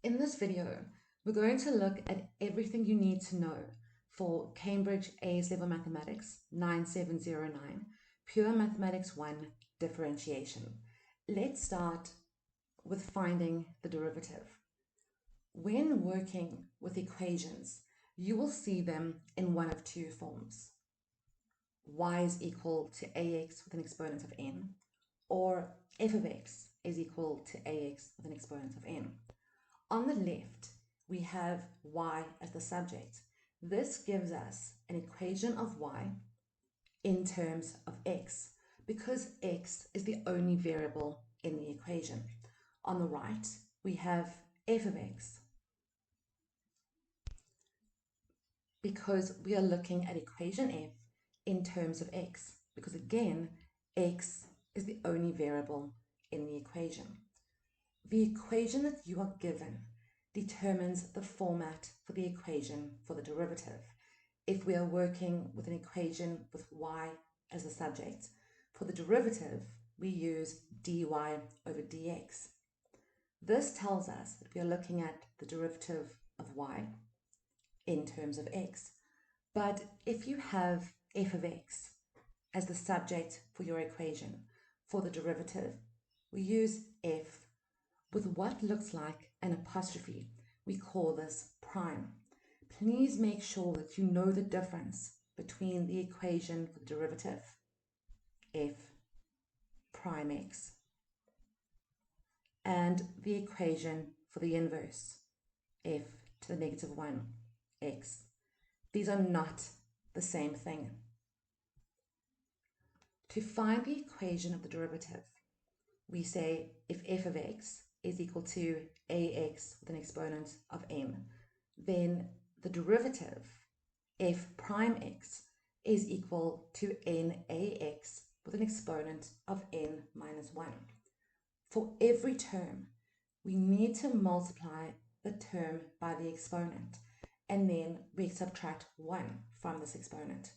In this video, we're going to look at everything you need to know for Cambridge A's Level Mathematics 9709, Pure Mathematics 1 Differentiation. Let's start with finding the derivative. When working with equations, you will see them in one of two forms. Y is equal to ax with an exponent of n, or f of x is equal to ax with an exponent of n. On the left, we have y as the subject. This gives us an equation of y in terms of x, because x is the only variable in the equation. On the right, we have f of x, because we are looking at equation f in terms of x, because again, x is the only variable in the equation. The equation that you are given determines the format for the equation for the derivative. If we are working with an equation with y as the subject, for the derivative, we use dy over dx. This tells us that we are looking at the derivative of y in terms of x. But if you have f of x as the subject for your equation, for the derivative, we use f with what looks like an apostrophe. We call this prime. Please make sure that you know the difference between the equation for the derivative, f prime x, and the equation for the inverse, f to the negative 1 x. These are not the same thing. To find the equation of the derivative, we say if f of x is equal to ax with an exponent of n, then the derivative f prime x is equal to nax with an exponent of n minus 1. For every term, we need to multiply the term by the exponent, and then we subtract 1 from this exponent.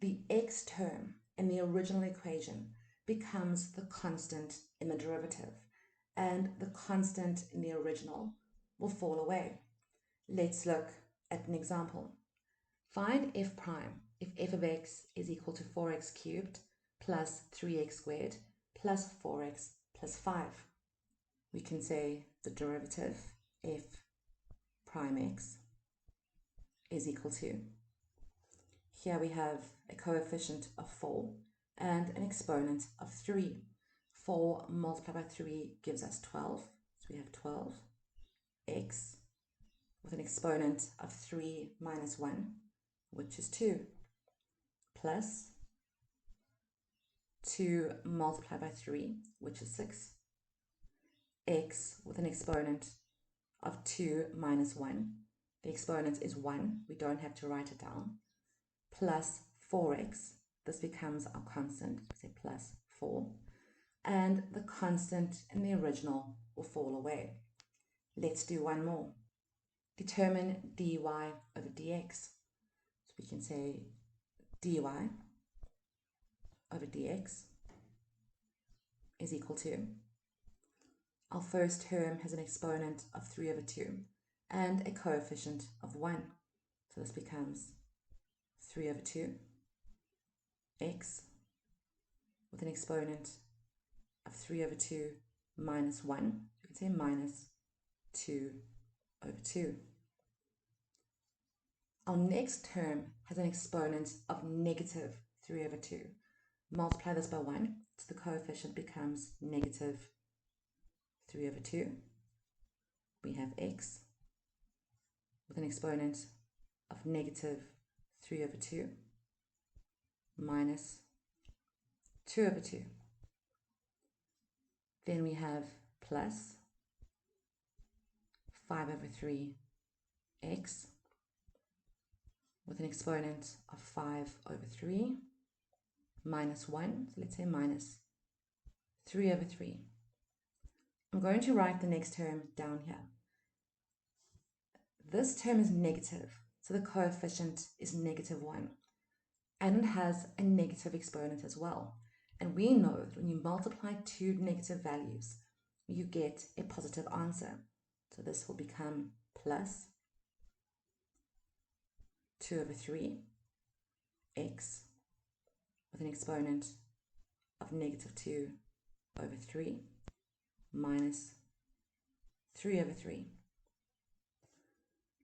The x term in the original equation becomes the constant in the derivative, and the constant in the original will fall away. Let's look at an example. Find f prime if f of x is equal to 4x cubed plus 3x squared plus 4x plus 5. We can say the derivative f prime x is equal to, here we have a coefficient of 4 and an exponent of 3. 4 multiplied by 3 gives us 12. So we have 12x with an exponent of 3 minus 1, which is 2, plus 2 multiplied by 3, which is 6. X with an exponent of 2 minus 1. The exponent is 1. We don't have to write it down. Plus 4x. This becomes our constant. Say plus 4. And the constant in the original will fall away. Let's do one more. Determine dy over dx. So we can say dy over dx is equal to, our first term has an exponent of 3 over 2 and a coefficient of 1. So this becomes 3 over 2 x with an exponent of 3 over 2 minus 1. You can say minus 2 over 2. Our next term has an exponent of negative 3 over 2. Multiply this by 1, so the coefficient becomes negative 3 over 2. We have x with an exponent of negative 3 over 2 minus 2 over 2. Then we have plus 5 over 3 x with an exponent of 5 over 3 minus 1. So let's say minus 3 over 3. I'm going to write the next term down here. This term is negative, so the coefficient is negative 1. And it has a negative exponent as well. And we know that when you multiply two negative values, you get a positive answer. So this will become plus 2 over 3 x with an exponent of negative 2 over 3 minus 3 over 3.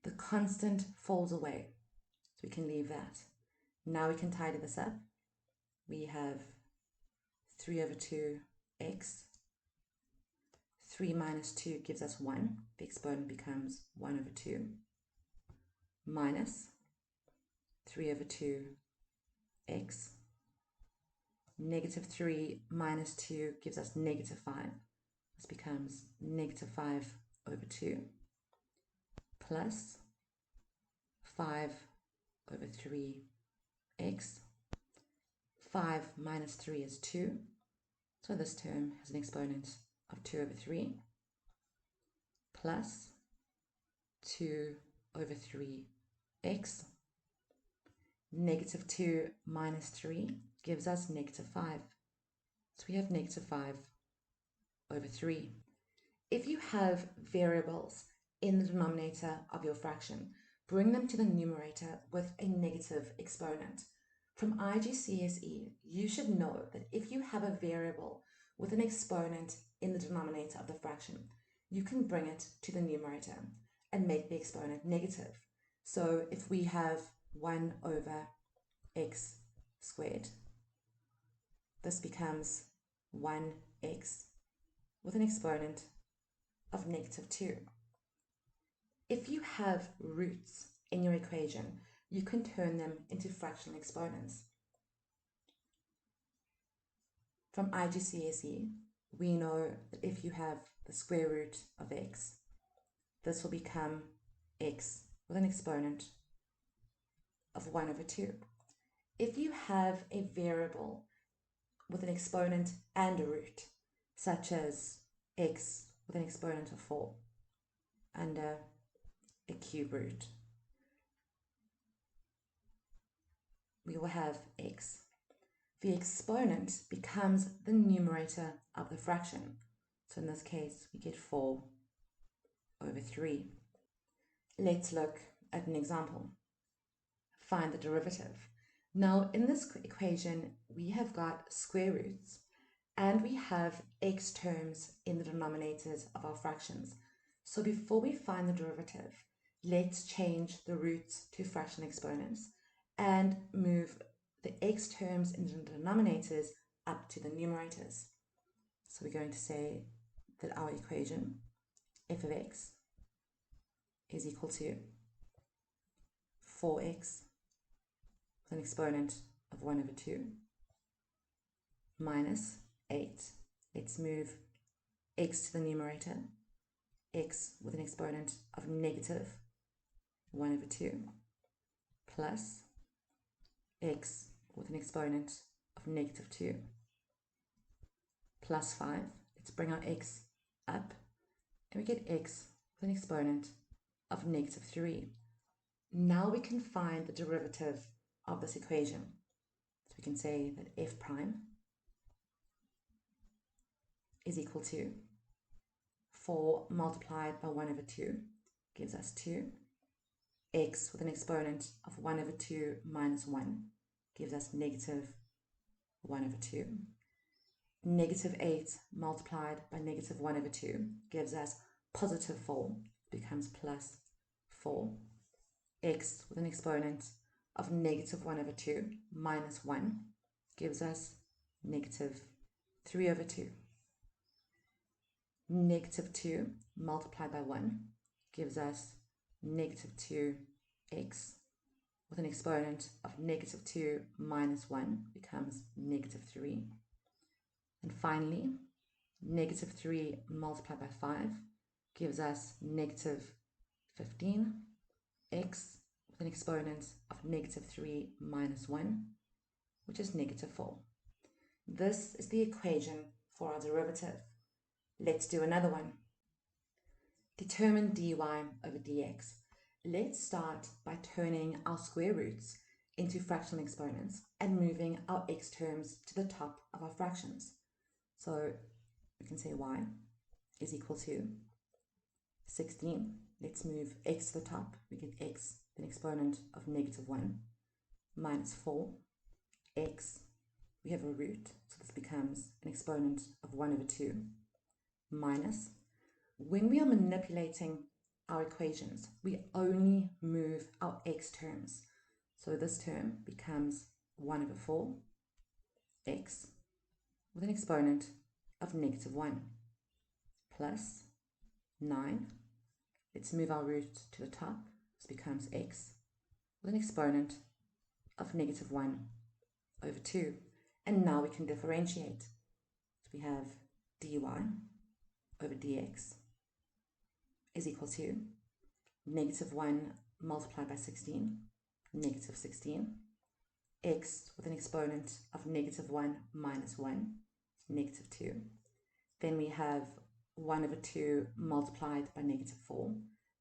The constant falls away, so we can leave that. Now we can tidy this up. We have 3 over 2x. 3 minus 2 gives us 1. The exponent becomes 1 over 2 minus 3 over 2x. Negative 3 minus 2 gives us negative 5. This becomes negative 5 over 2 plus 5 over 3x. 5 minus 3 is 2. So this term has an exponent of 2 over 3 plus 2 over 3x. Negative 2 minus 3 gives us negative 5. So we have negative 5 over 3. If you have variables in the denominator of your fraction, bring them to the numerator with a negative exponent. From IGCSE, you should know that if you have a variable with an exponent in the denominator of the fraction, you can bring it to the numerator and make the exponent negative. So if we have 1 over x squared, this becomes 1x with an exponent of negative 2. If you have roots in your equation, you can turn them into fractional exponents. From IGCSE, we know that if you have the square root of x, this will become x with an exponent of 1 over 2. If you have a variable with an exponent and a root, such as x with an exponent of 4 under a cube root, we will have x. The exponent becomes the numerator of the fraction. So in this case, we get 4 over 3. Let's look at an example. Find the derivative. Now, in this equation, we have got square roots and we have x terms in the denominators of our fractions. So before we find the derivative, let's change the roots to fraction exponents and move the x terms in the denominators up to the numerators. So we're going to say that our equation, f of x, is equal to 4x with an exponent of 1 over 2 minus 8. Let's move x to the numerator, x with an exponent of negative 1 over 2 plus x with an exponent of negative 2 plus 5. Let's bring our x up and we get x with an exponent of negative 3. Now we can find the derivative of this equation. So we can say that f prime is equal to 4 multiplied by 1 over 2 gives us 2. X with an exponent of 1 over 2 minus 1 gives us negative 1 over 2. Negative 8 multiplied by negative 1 over 2 gives us positive 4, becomes plus 4. X with an exponent of negative 1 over 2 minus 1 gives us negative 3 over 2. Negative 2 multiplied by 1 gives us negative 2x with an exponent of negative 2 minus 1 becomes negative 3. And finally, negative 3 multiplied by 5 gives us negative 15x with an exponent of negative 3 minus 1, which is negative 4. This is the equation for our derivative. Let's do another one. Determine dy over dx. Let's start by turning our square roots into fractional exponents and moving our x terms to the top of our fractions. So we can say y is equal to 16. Let's move x to the top. We get x, an exponent of negative 1, minus 4. X, we have a root, so this becomes an exponent of 1 over 2, minus. When we are manipulating our equations, we only move our x terms. So this term becomes 1 over 4, x, with an exponent of negative 1, plus 9. Let's move our root to the top. This becomes x, with an exponent of negative 1 over 2. And now we can differentiate. So we have dy over dx is equal to negative 1 multiplied by 16, negative 16, x with an exponent of negative 1 minus 1, negative 2. Then we have 1 over 2 multiplied by negative 4.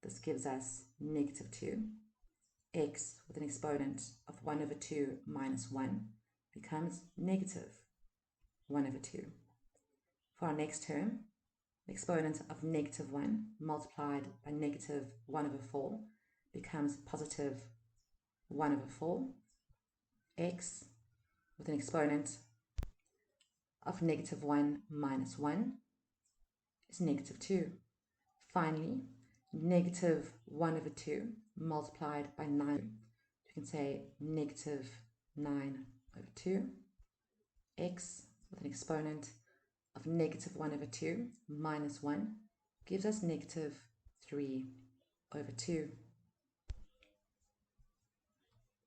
This gives us negative 2. X with an exponent of 1 over 2 minus 1 becomes negative 1 over 2. For our next term, the exponent of negative 1 multiplied by negative 1 over 4 becomes positive 1 over 4. X with an exponent of negative 1 minus 1 is negative 2. Finally, negative 1 over 2 multiplied by 9, we can say negative 9 over 2. X with an exponent of negative 1 over 2 minus 1 gives us negative 3 over 2.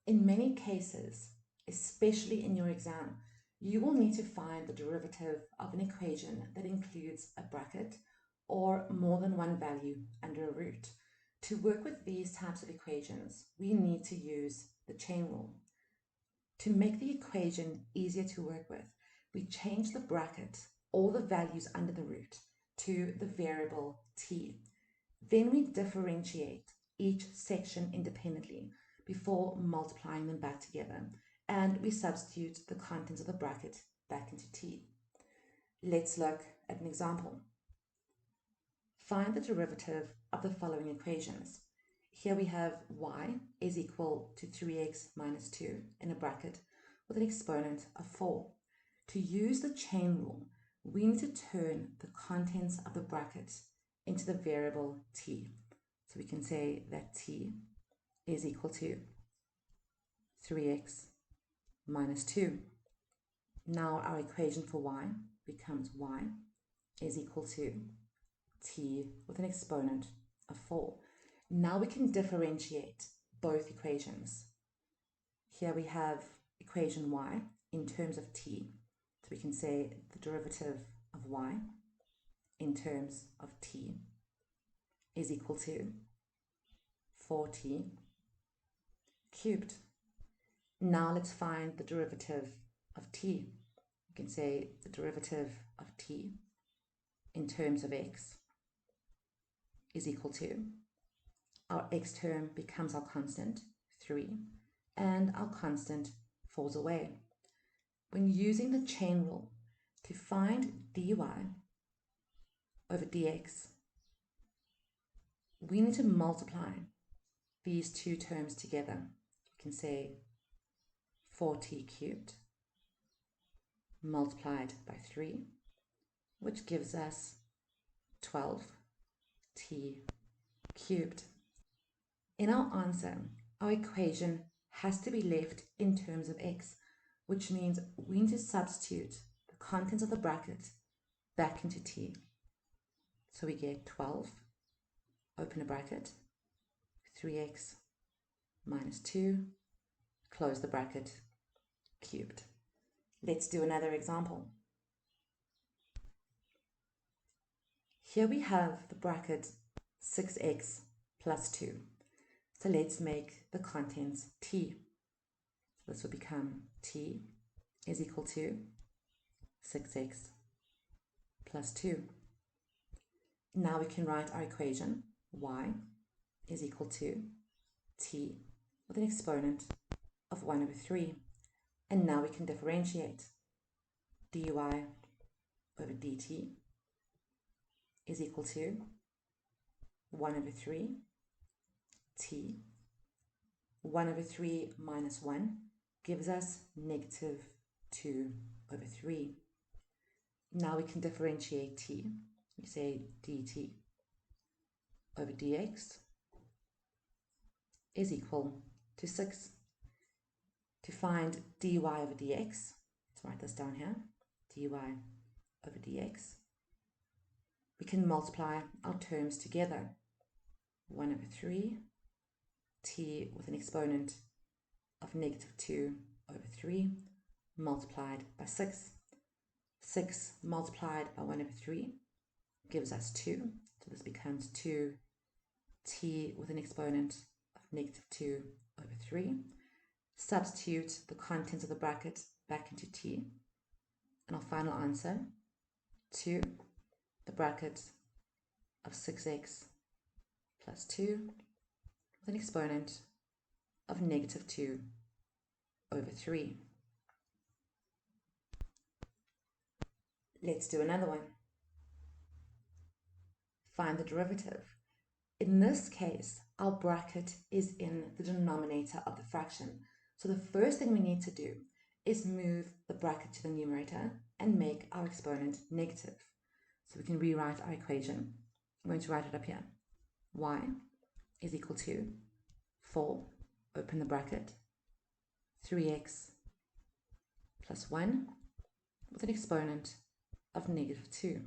In many cases, especially in your exam, you will need to find the derivative of an equation that includes a bracket or more than one value under a root. To work with these types of equations, we need to use the chain rule. To make the equation easier to work with, we change the bracket or the values under the root to the variable t. Then we differentiate each section independently before multiplying them back together, and we substitute the contents of the bracket back into t. Let's look at an example. Find the derivative of the following equations. Here we have y is equal to 3x minus 2 in a bracket with an exponent of 4. To use the chain rule, we need to turn the contents of the bracket into the variable t. So we can say that t is equal to 3x minus 2. Now our equation for y becomes y is equal to t with an exponent of 4. Now we can differentiate both equations. Here we have equation y in terms of t. So we can say the derivative of y in terms of t is equal to 4t cubed. Now let's find the derivative of t. We can say the derivative of t in terms of x is equal to, our x term becomes our constant, 3, and our constant falls away. When using the chain rule to find dy over dx, we need to multiply these two terms together. We can say 4t cubed multiplied by 3, which gives us 12t cubed. In our answer, our equation has to be left in terms of x, which means we need to substitute the contents of the bracket back into t. So we get 12, open a bracket, 3x minus 2, close the bracket, cubed. Let's do another example. Here we have the bracket 6x plus 2. So let's make the contents t. So this will become t is equal to 6x plus 2. Now we can write our equation y is equal to t with an exponent of 1 over 3. And now we can differentiate dy over dt is equal to 1 over 3 t. 1 over 3 minus 1 gives us negative 2 over 3. Now we can differentiate t. We say dt over dx is equal to 6. To find dy over dx, let's write this down here, dy over dx, we can multiply our terms together. 1 over 3 t with an exponent of negative 2 over 3 multiplied by 6. 6 multiplied by 1 over 3 gives us 2. So this becomes 2 t with an exponent of negative 2 over 3. Substitute the contents of the bracket back into t. And our final answer, 2, the bracket of 6x plus 2 with an exponent of negative 2 over 3. Let's do another one. Find the derivative. In this case, our bracket is in the denominator of the fraction. So the first thing we need to do is move the bracket to the numerator and make our exponent negative. So we can rewrite our equation. I'm going to write it up here. Y is equal to 4, open the bracket, 3x plus 1 with an exponent of negative 2.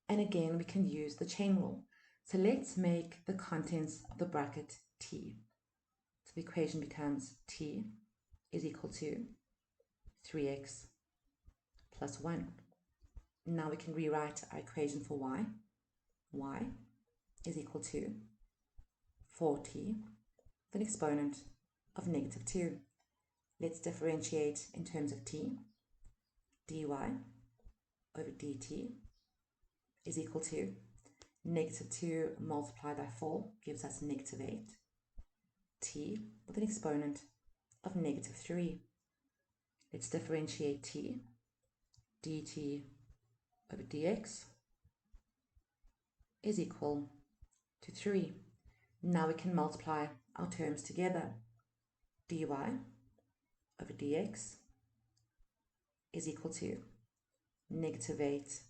And again, we can use the chain rule. So let's make the contents of the bracket t. So the equation becomes t is equal to 3x plus 1. Now we can rewrite our equation for y. Y is equal to 4t with an exponent of negative 2. Let's differentiate in terms of t. dy over dt is equal to negative 2 multiplied by 4 gives us negative 8. T with an exponent of negative 3. Let's differentiate t. dt over dx is equal to 3. Now we can multiply our terms together. dy over dx is equal to negative 8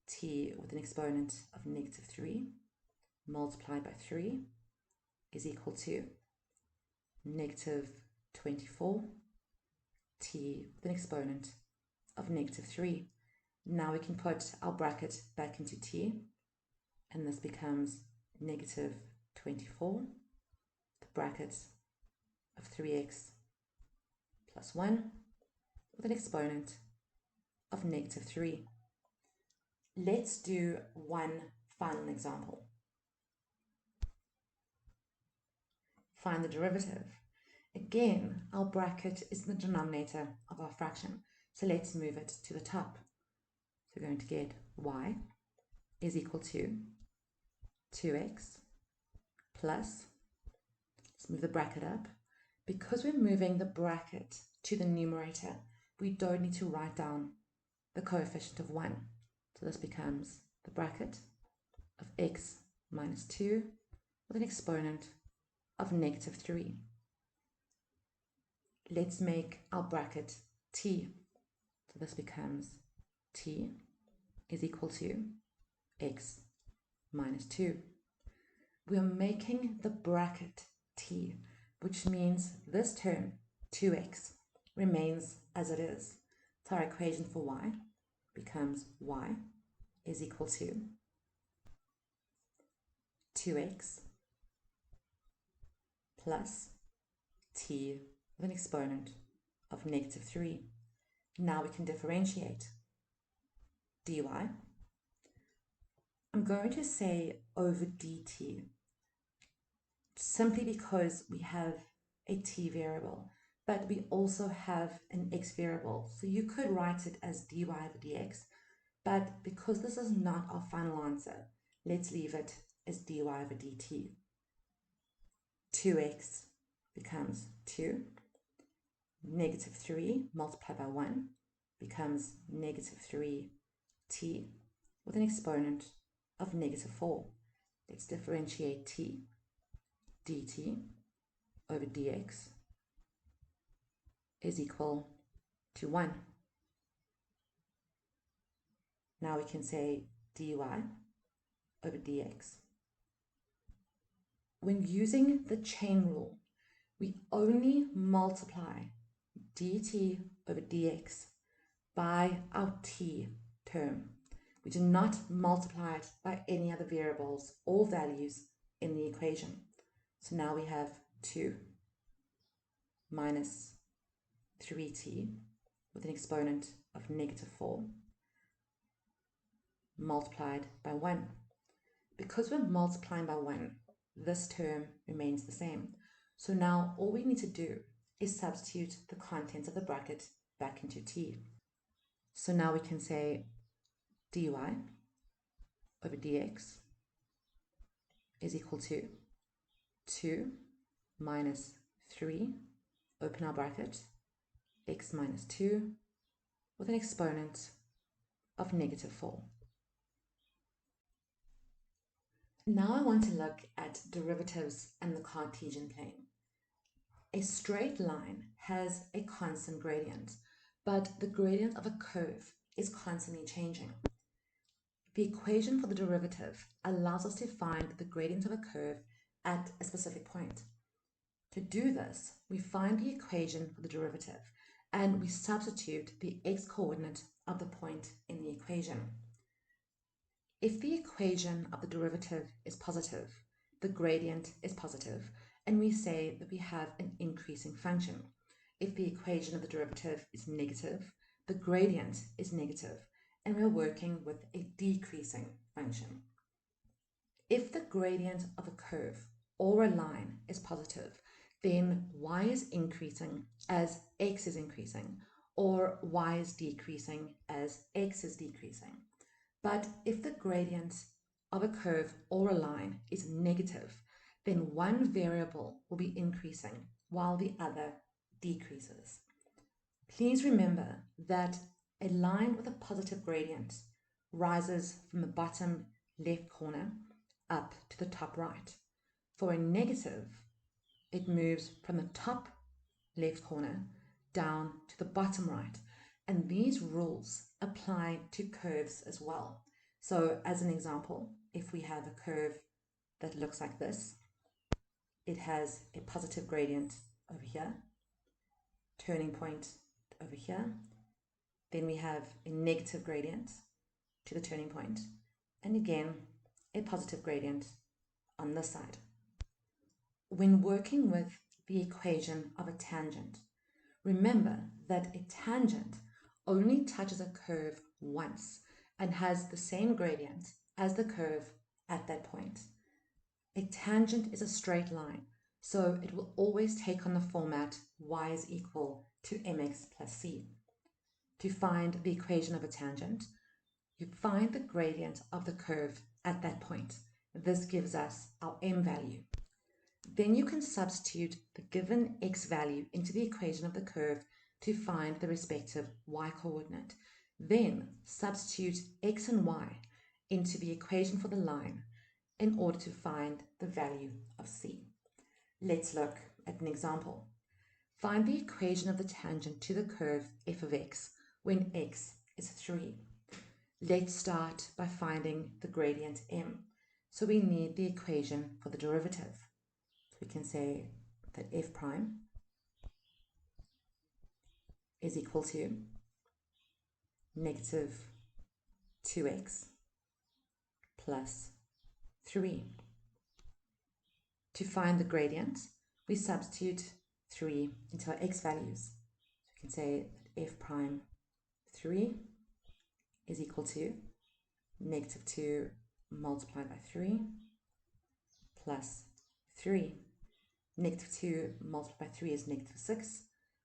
t with an exponent of negative 3 multiplied by 3 is equal to negative 24 t with an exponent of negative 3. Now we can put our bracket back into t, and this becomes negative 24, the bracket of 3x plus 1 with an exponent of negative 3. Let's do one final example. Find the derivative. Again, our bracket is the denominator of our fraction, so let's move it to the top. So we're going to get y is equal to 2x plus, let's move the bracket up. Because we're moving the bracket to the numerator, we don't need to write down the coefficient of 1. So this becomes the bracket of x minus 2 with an exponent of negative 3. Let's make our bracket t. So this becomes t is equal to x minus 2. We are making the bracket t, which means this term, 2x, remains as it is. So our equation for y becomes y is equal to 2x plus t with an exponent of negative 3. Now we can differentiate. dy, I'm going to say over dt, simply because we have a t variable, but we also have an x variable. So you could write it as dy over dx, but because this is not our final answer, let's leave it as dy over dt. 2x becomes 2. Negative 3 multiplied by 1 becomes negative 3t with an exponent of negative 4. let's differentiate t. dt over dx is equal to 1. Now we can say dy over dx. When using the chain rule, we only multiply dt over dx by our t term. We do not multiply it by any other variables or values in the equation. So now we have 2 minus 3t with an exponent of negative 4 multiplied by 1. Because we're multiplying by 1, this term remains the same. So now all we need to do is substitute the contents of the bracket back into t. So now we can say dy over dx is equal to 2 minus 3, open our bracket, x minus 2 with an exponent of negative 4. Now I want to look at derivatives and the Cartesian plane. A straight line has a constant gradient, but the gradient of a curve is constantly changing. The equation for the derivative allows us to find the gradient of a curve at a specific point. To do this, we find the equation for the derivative and we substitute the x-coordinate of the point in the equation. If the equation of the derivative is positive, the gradient is positive, and we say that we have an increasing function. If the equation of the derivative is negative, the gradient is negative, and we're working with a decreasing function. If the gradient of a curve or a line is positive, then y is increasing as x is increasing, or y is decreasing as x is decreasing. But if the gradient of a curve or a line is negative, then one variable will be increasing while the other decreases. Please remember that a line with a positive gradient rises from the bottom left corner up to the top right. For a negative, it moves from the top left corner down to the bottom right. And these rules apply to curves as well. So as an example, if we have a curve that looks like this, it has a positive gradient over here, turning point over here, then we have a negative gradient to the turning point, and again, a positive gradient on this side. When working with the equation of a tangent, remember that a tangent only touches a curve once and has the same gradient as the curve at that point. A tangent is a straight line, so it will always take on the format y is equal to mx plus c. To find the equation of a tangent, you find the gradient of the curve at that point. This gives us our m value. Then you can substitute the given x value into the equation of the curve to find the respective y coordinate. Then substitute x and y into the equation for the line in order to find the value of c. Let's look at an example. Find the equation of the tangent to the curve f of x when x is 3. Let's start by finding the gradient m. So we need the equation for the derivative. So we can say that f prime is equal to negative 2x plus 3. To find the gradient, we substitute 3 into our x values. So we can say that f prime 3 is equal to negative 2 multiplied by 3 plus 3. Negative 2 multiplied by 3 is negative 6,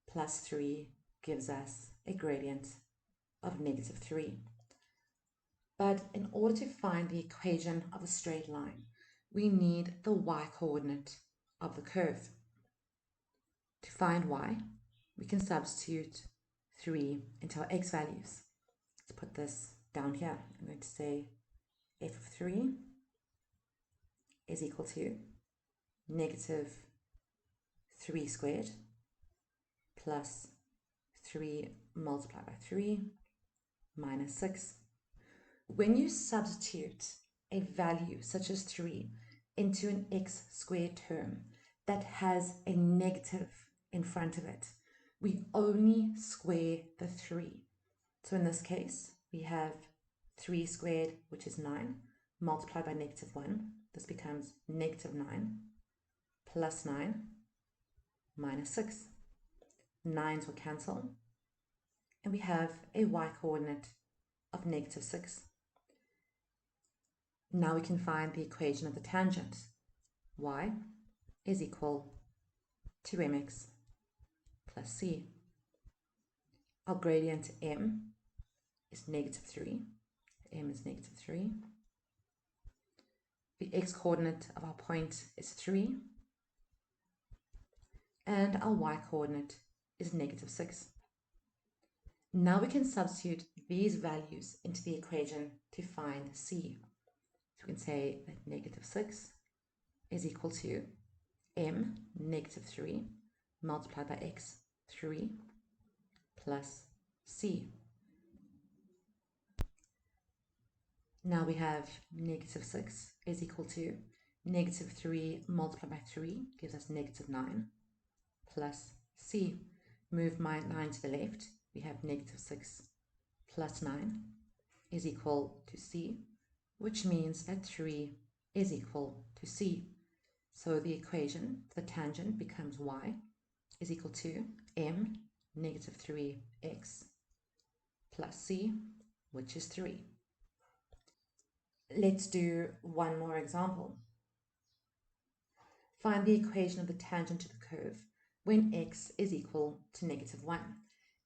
plus 3 gives us a gradient of negative 3. But in order to find the equation of a straight line, we need the y-coordinate of the curve. To find y, we can substitute 3 into our x values. Let's put this down here. I'm going to say f of 3 is equal to negative 3 squared plus 3 multiplied by 3 minus 6. When you substitute a value such as 3 into an x squared term that has a negative in front of it, we only square the 3. So in this case, we have 3 squared, which is 9, multiplied by negative 1. This becomes negative 9 plus 9 minus 6. 9s will cancel, and we have a y-coordinate of negative 6. Now we can find the equation of the tangent. Y is equal to mx plus c. Our gradient m is negative 3. M is negative 3. The x-coordinate of our point is 3. And our y-coordinate is negative 6. Now we can substitute these values into the equation to find c. So we can say that negative 6 is equal to m, negative 3, multiplied by x, 3, plus c. Now we have negative 6 is equal to negative 3 multiplied by 3 gives us negative 9, plus c. Move my 9 to the left. We have negative 6 plus 9 is equal to c, which means that 3 is equal to c. So the equation for the tangent becomes y is equal to m, negative 3x, plus c, which is 3. Let's do one more example. Find the equation of the tangent to the curve when x is equal to negative 1.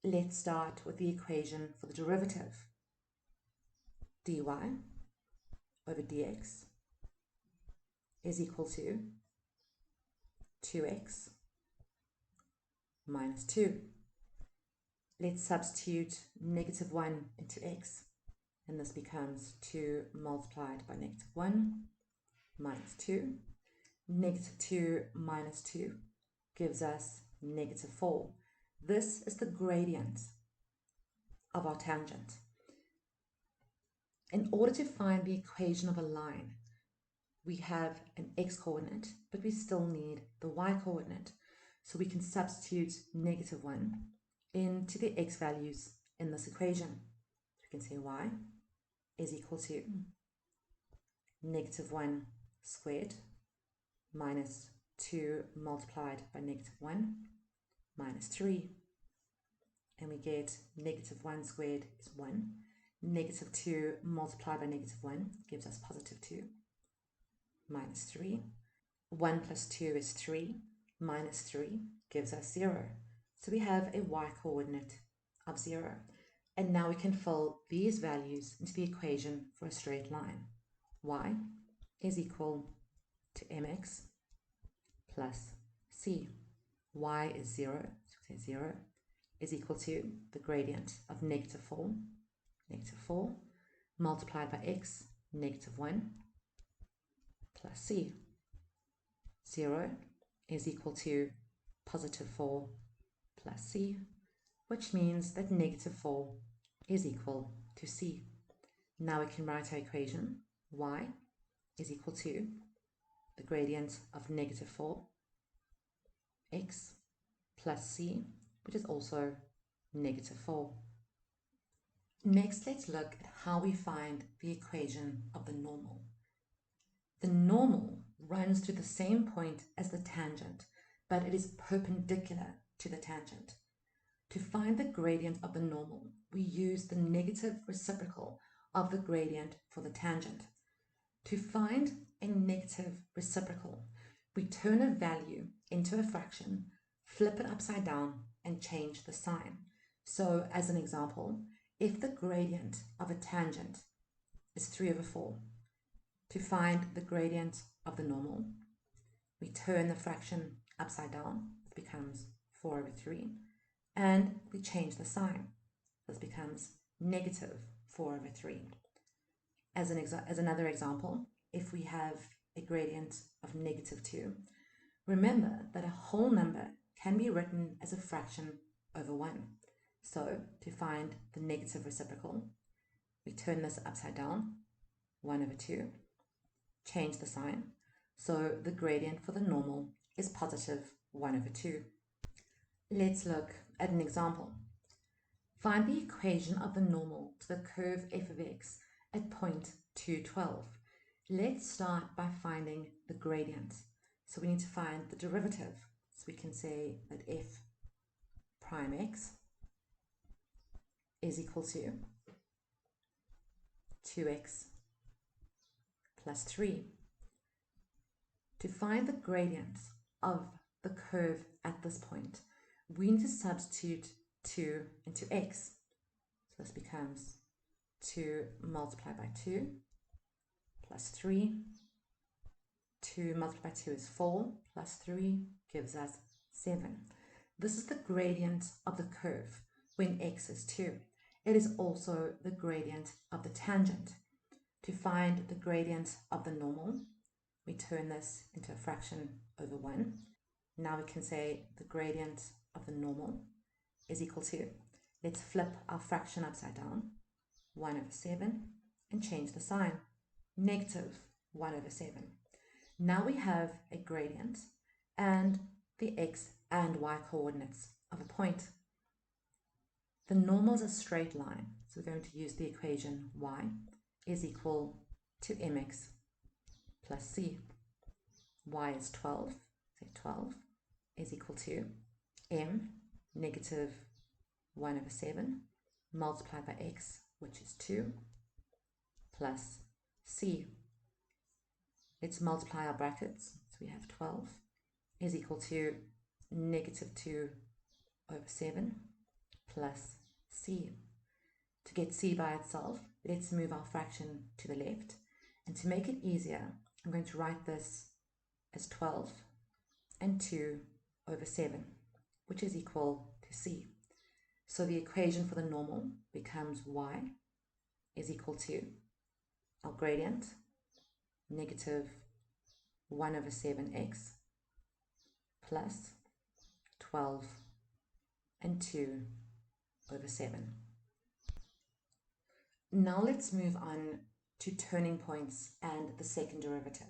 Let's start with the equation for the derivative. dy over dx is equal to 2x minus 2. Let's substitute negative 1 into x, and this becomes 2 multiplied by negative 1 minus 2. Negative 2 minus 2 gives us negative 4. This is the gradient of our tangent. In order to find the equation of a line, we have an x-coordinate, but we still need the y-coordinate. So we can substitute negative 1 into the x values in this equation. So we can say y is equal to negative 1 squared minus 2 multiplied by negative 1 minus 3. And we get negative 1 squared is 1. Negative 2 multiplied by negative 1 gives us positive 2 minus 3. 1 plus 2 is 3. Minus 3 gives us 0. So we have a y-coordinate of 0. And now we can fill these values into the equation for a straight line. Y is equal to mx plus c. Y is 0, so 0 is equal to the gradient of negative 4 multiplied by x, negative 1, plus c. 0 is equal to positive 4 plus c, which means that negative 4 is equal to c. Now we can write our equation. Y is equal to the gradient of negative 4 x plus c, which is also negative 4. Next, let's look at how we find the equation of the normal. The normal runs to the same point as the tangent, but it is perpendicular to the tangent. To find the gradient of the normal, we use the negative reciprocal of the gradient for the tangent. To find a negative reciprocal, we turn a value into a fraction, flip it upside down, and change the sign. So, as an example, if the gradient of a tangent is 3 over 4, to find the gradient of the normal, we turn the fraction upside down. It becomes 4 over 3. And we change the sign. This becomes negative 4 over 3. As another example, if we have a gradient of -2. Remember that a whole number can be written as a fraction over 1. So to find the negative reciprocal, we turn this upside down, 1 over 2, change the sign. So the gradient for the normal is positive 1 over 2. Let's look at an example. Find the equation of the normal to the curve f of x at point 2, 12. Let's start by finding the gradient. So we need to find the derivative. So we can say that f prime x is equal to 2x plus 3. To find the gradient of the curve at this point, we need to substitute 2 into x. So this becomes 2 multiplied by 2 plus 3. 2 multiplied by 2 is 4 plus 3 gives us 7. This is the gradient of the curve when x is 2. It is also the gradient of the tangent. To find the gradient of the normal, we turn this into a fraction over 1. Now we can say the gradient of the normal is equal to, let's flip our fraction upside down, 1 over 7, and change the sign, negative 1 over 7. Now we have a gradient and the x and y coordinates of a point. The normal is a straight line, so we're going to use the equation y is equal to mx plus c. Y is 12, so 12 is equal to m, negative 1 over 7, multiplied by x, which is 2, plus c. Let's multiply our brackets. So we have 12 is equal to negative 2 over 7 plus c. To get c by itself, let's move our fraction to the left. And to make it easier, I'm going to write this as 12 and 2 over 7, which is equal to c. So the equation for the normal becomes y is equal to our gradient, negative 1 over 7x plus 12 and 2 over 7. Now let's move on to turning points and the second derivative.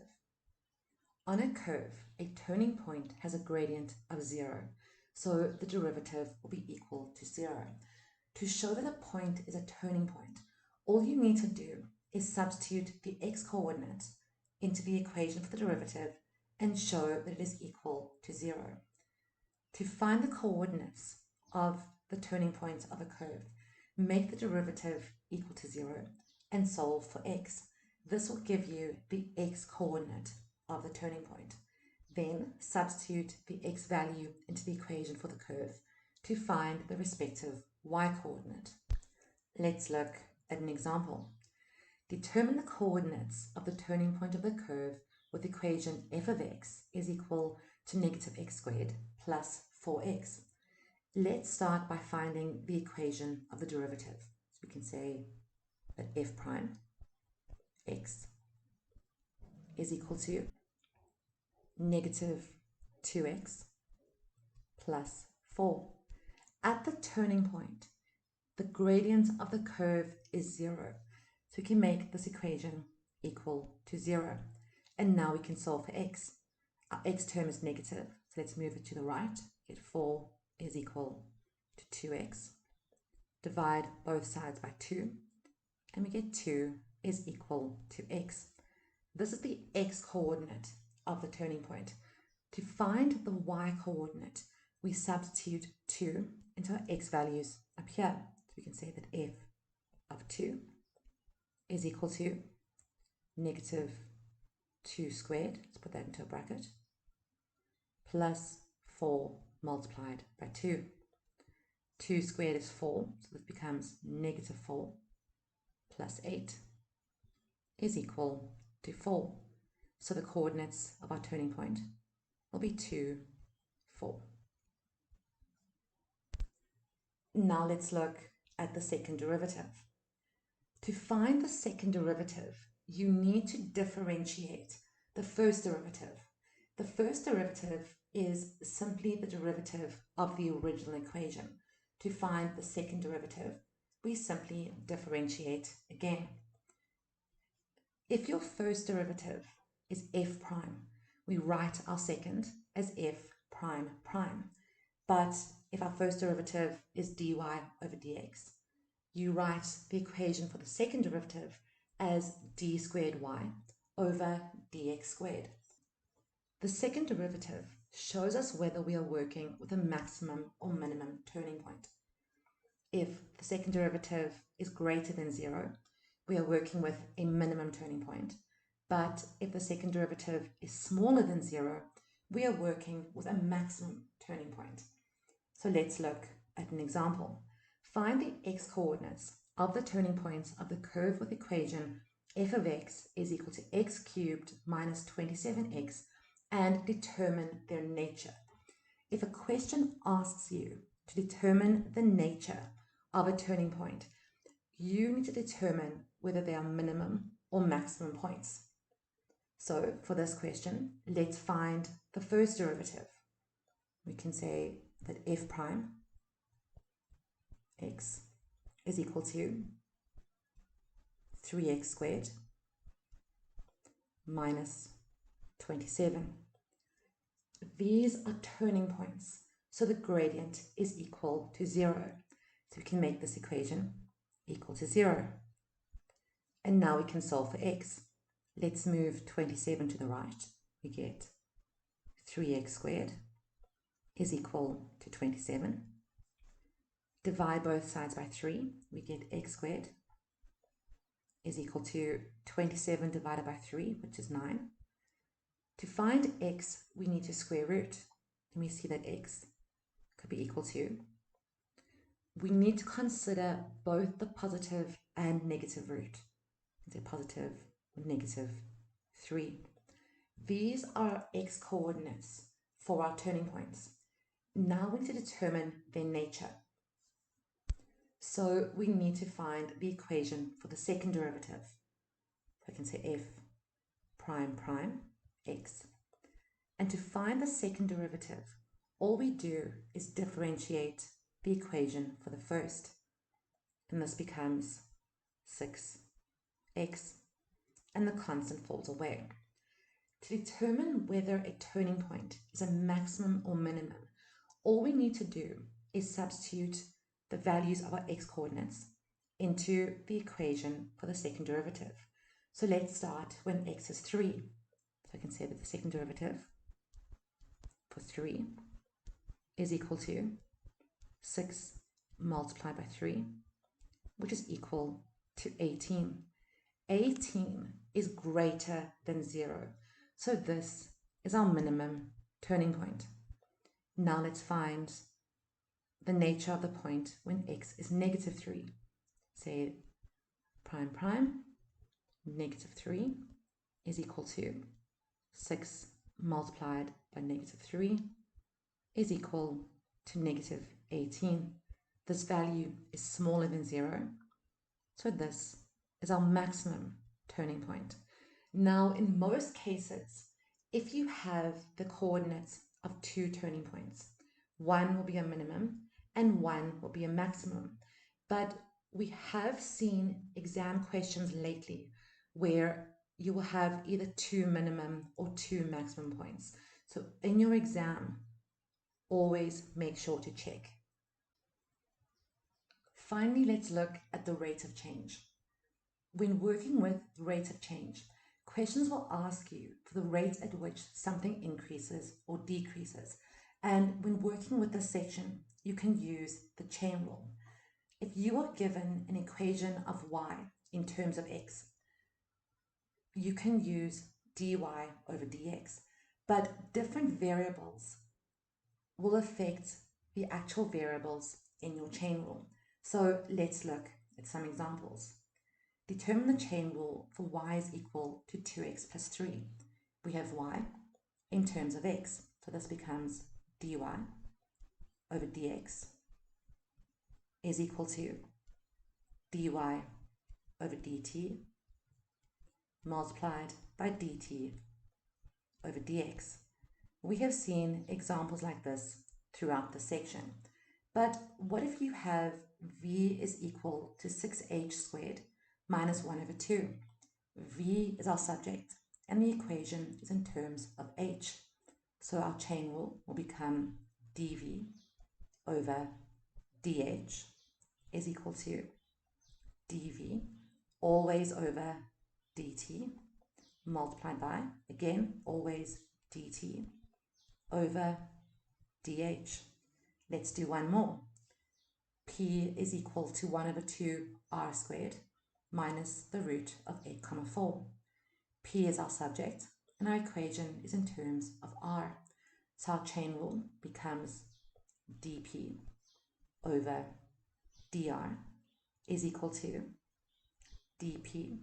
On a curve, a turning point has a gradient of 0, so the derivative will be equal to 0. To show that a point is a turning point, all you need to do is substitute the x coordinate into the equation for the derivative and show that it is equal to 0. To find the coordinates of the turning points of a curve, make the derivative equal to 0 and solve for x. This will give you the x coordinate of the turning point. Then substitute the x value into the equation for the curve to find the respective y coordinate. Let's look at an example. Determine the coordinates of the turning point of the curve with the equation f of x is equal to negative x squared plus 4x. Let's start by finding the equation of the derivative. So we can say that f prime x is equal to negative 2x plus 4. At the turning point, the gradient of the curve is 0. So we can make this equation equal to 0. And now we can solve for x. Our x term is negative, so let's move it to the right. Get 4 is equal to 2x. Divide both sides by 2, and we get 2 is equal to x. This is the x coordinate of the turning point. To find the y coordinate, we substitute 2 into our x values up here. So we can say that f of 2 is equal to negative 2 squared, let's put that into a bracket, plus 4 multiplied by 2. 2 squared is 4, so this becomes negative 4 plus 8 is equal to 4. So the coordinates of our turning point will be 2, 4. Now let's look at the second derivative. To find the second derivative, you need to differentiate the first derivative. The first derivative is simply the derivative of the original equation. To find the second derivative, we simply differentiate again. If your first derivative is f prime, we write our second as f prime prime. But if our first derivative is dy over dx, you write the equation for the second derivative as d squared y over dx squared. The second derivative shows us whether we are working with a maximum or minimum turning point. If the second derivative is greater than 0, we are working with a minimum turning point. But if the second derivative is smaller than 0, we are working with a maximum turning point. So let's look at an example. Find the x-coordinates of the turning points of the curve with equation f of x is equal to x cubed minus 27x and determine their nature. If a question asks you to determine the nature of a turning point, you need to determine whether they are minimum or maximum points. So for this question, let's find the first derivative. We can say that f prime x is equal to 3x squared minus 27. These are turning points, so the gradient is equal to 0. So we can make this equation equal to 0. And now we can solve for x. Let's move 27 to the right. We get 3x squared is equal to 27. Divide both sides by 3. We get x squared is equal to 27 divided by 3, which is 9. To find x, we need to square root. And we see that x could be equal to. We need to consider both the positive and negative root. It's a positive or negative 3. These are x coordinates for our turning points. Now we need to determine their nature. So we need to find the equation for the second derivative. So I can say f prime prime x. And to find the second derivative, all we do is differentiate the equation for the first. And this becomes 6x, and the constant falls away. To determine whether a turning point is a maximum or minimum, all we need to do is substitute the values of our x-coordinates into the equation for the second derivative. So let's start when x is 3. So I can say that the second derivative for 3 is equal to 6 multiplied by 3, which is equal to 18. 18 is greater than 0. So this is our minimum turning point. Now let's find the nature of the point when x is negative 3. Say prime prime negative 3 is equal to 6 multiplied by negative 3 is equal to negative 18. This value is smaller than 0. So this is our maximum turning point. Now, in most cases, if you have the coordinates of two turning points, one will be a minimum and one will be a maximum. But we have seen exam questions lately where you will have either two minimum or two maximum points. So in your exam, always make sure to check. Finally, let's look at the rate of change. When working with rate of change, questions will ask you for the rate at which something increases or decreases. And when working with this section, you can use the chain rule. If you are given an equation of y in terms of x, you can use dy over dx, but different variables will affect the actual variables in your chain rule. So let's look at some examples. Determine the chain rule for y is equal to 2x plus 3. We have y in terms of x, so this becomes dy over dx is equal to dy over dt multiplied by dt over dx. We have seen examples like this throughout the section. But what if you have v is equal to 6h squared minus 1 over 2? V is our subject, and the equation is in terms of h. So our chain rule will become dv over dh is equal to dv always over dt multiplied by, again, always dt over dh. Let's do one more. P is equal to 1 over 2 r squared minus the root of 8 comma 4. P is our subject, and our equation is in terms of r. So our chain rule becomes dp over dr is equal to dp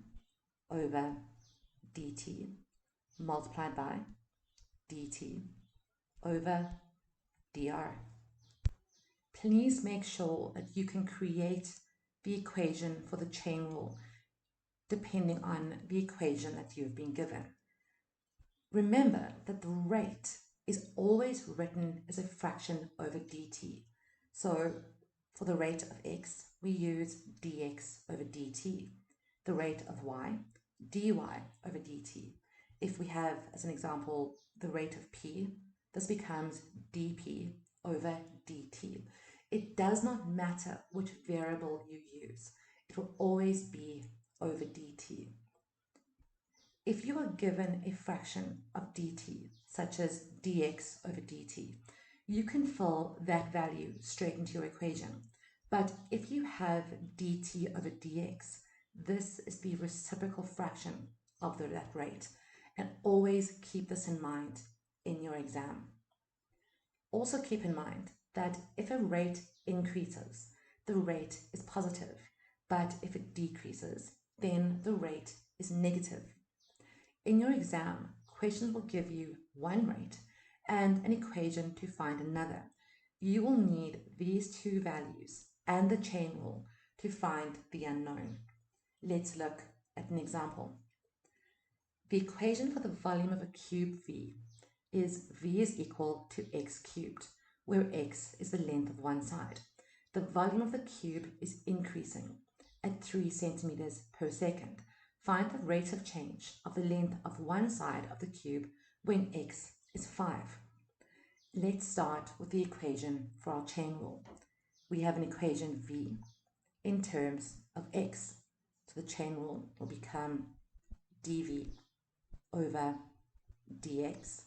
over dt multiplied by dt over dr. Please make sure that you can create the equation for the chain rule depending on the equation that you've been given. Remember that the rate is always written as a fraction over dt. So for the rate of x, we use dx over dt. The rate of y, dy over dt. If we have, as an example, the rate of p, this becomes dp over dt. It does not matter which variable you use. It will always be over dt. If you are given a fraction of dt, such as dx over dt, you can fill that value straight into your equation. But if you have dt over dx, this is the reciprocal fraction of that rate. And always keep this in mind in your exam. Also keep in mind that if a rate increases, the rate is positive. But if it decreases, then the rate is negative. In your exam, questions will give you one rate and an equation to find another. You will need these two values and the chain rule to find the unknown. Let's look at an example. The equation for the volume of a cube V is V is equal to x cubed, where x is the length of one side. The volume of the cube is increasing at 3 centimeters per second. Find the rate of change of the length of one side of the cube when x is 5. Let's start with the equation for our chain rule. We have an equation V in terms of x. So the chain rule will become dv over dx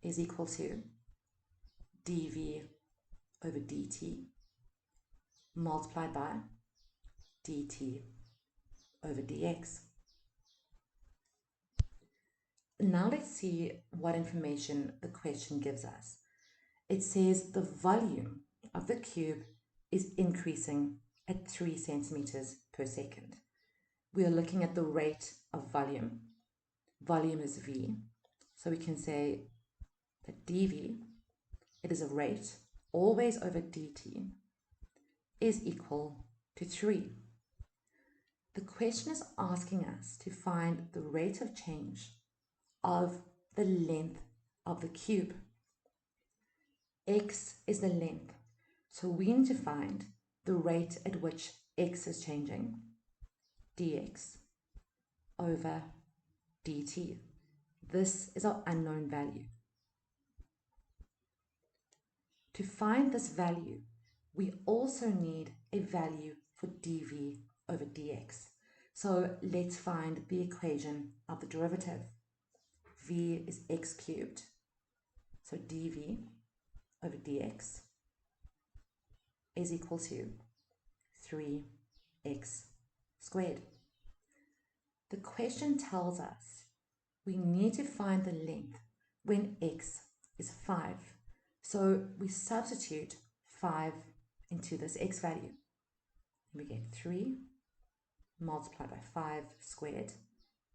is equal to dv over dt multiplied by dt over dx. Now let's see what information the question gives us. It says the volume of the cube is increasing at 3 centimeters per second. We are looking at the rate of volume. Volume is V, so we can say that dV, it is a rate, always over dt, is equal to 3. The question is asking us to find the rate of change of the length of the cube. X is the length, so we need to find the rate at which x is changing, dx over dt. This is our unknown value. To find this value, we also need a value for dv over dx. So let's find the equation of the derivative. V is x cubed, so dv over dx is equal to 3x squared. The question tells us we need to find the length when x is 5. So we substitute 5 into this x value. We get 3 multiplied by 5 squared.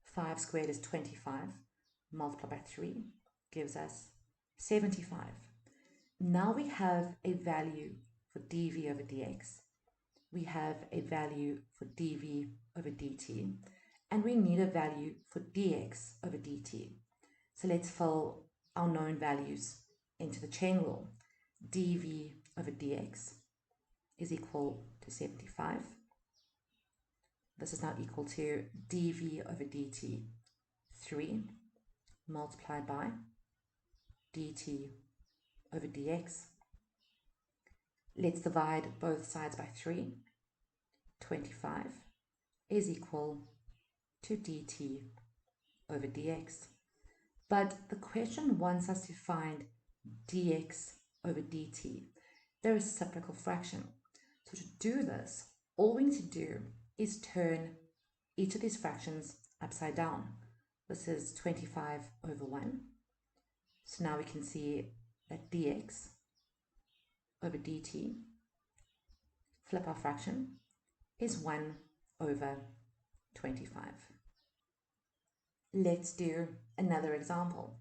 5 squared is 25. Multiplied by 3 gives us 75. Now we have a value for dv over dx. We have a value for dv over dt. And we need a value for dx over dt. So let's fill our known values into the chain rule. dv over dx is equal to 75. This is now equal to dv over dt, 3 multiplied by dt over dx. Let's divide both sides by 3. 25 is equal to dt over dx. But the question wants us to find dx over dt, their reciprocal fraction. So to do this, all we need to do is turn each of these fractions upside down. This is 25 over 1. So now we can see that dx over dt, flip our fraction, is 1 over 25. Let's do another example.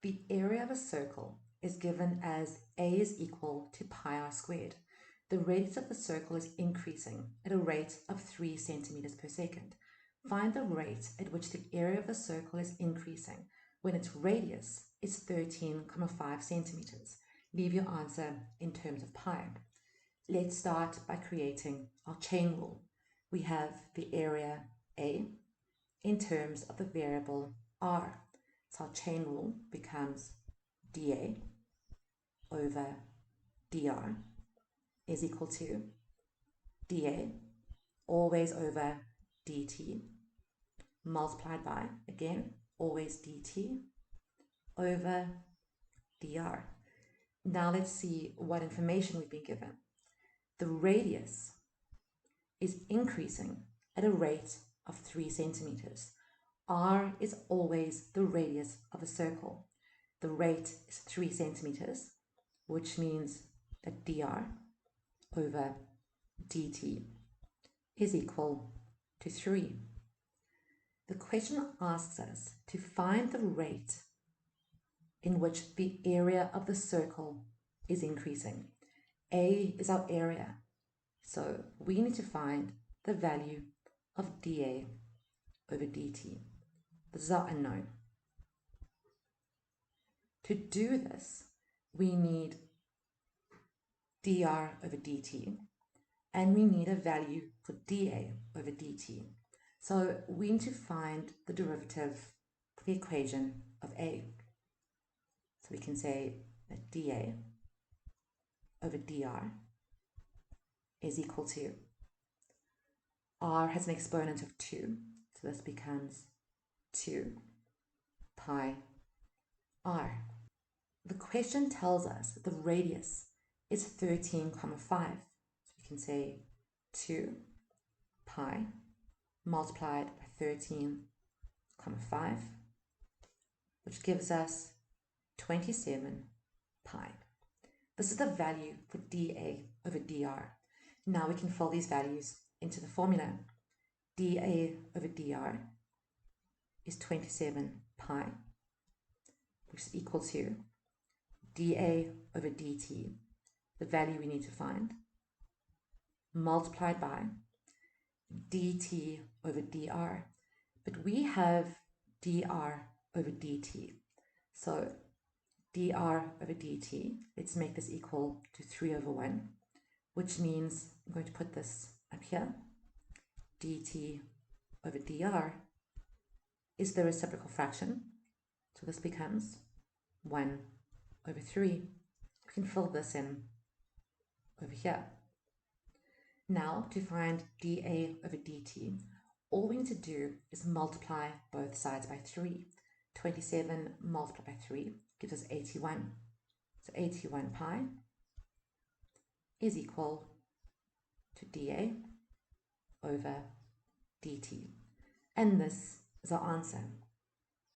The area of a circle is given as a is equal to pi r squared. The radius of the circle is increasing at a rate of 3 centimeters per second. Find the rate at which the area of the circle is increasing when its radius is 13,5 centimeters. Leave your answer in terms of pi. Let's start by creating our chain rule. We have the area A in terms of the variable r. So our chain rule becomes dA over dr is equal to dA always over dt multiplied by, again, always dt over dr. Now let's see what information we've been given. The radius is increasing at a rate of 3 centimeters. R is always the radius of a circle. The rate is 3 centimeters, which means that dr over dt is equal to 3. The question asks us to find the rate in which the area of the circle is increasing. A is our area, so we need to find the value of dA over dt. This is our unknown. To do this, we need dr over dt, and we need a value for dA over dt. So we need to find the derivative for the equation of A. So we can say that dA over dr is equal to, r has an exponent of 2, so this becomes 2 pi r. The question tells us that the radius is 13,5. So we can say 2 pi multiplied by 13,5, which gives us 27 pi. This is the value for dA over dr. Now we can fill these values into the formula. dA over dr is 27 pi, which is equal to dA over dt, the value we need to find, multiplied by dt over dr. But we have dr over dt. So dr over dt, let's make this equal to 3 over 1, which means I'm going to put this up here. dt over dr is the reciprocal fraction, so this becomes 1 over 3. We can fill this in over here. Now, to find dA over dt, all we need to do is multiply both sides by 3. 27 multiplied by 3 gives us 81. So 81 pi is equal to dA over dt. And this is our answer.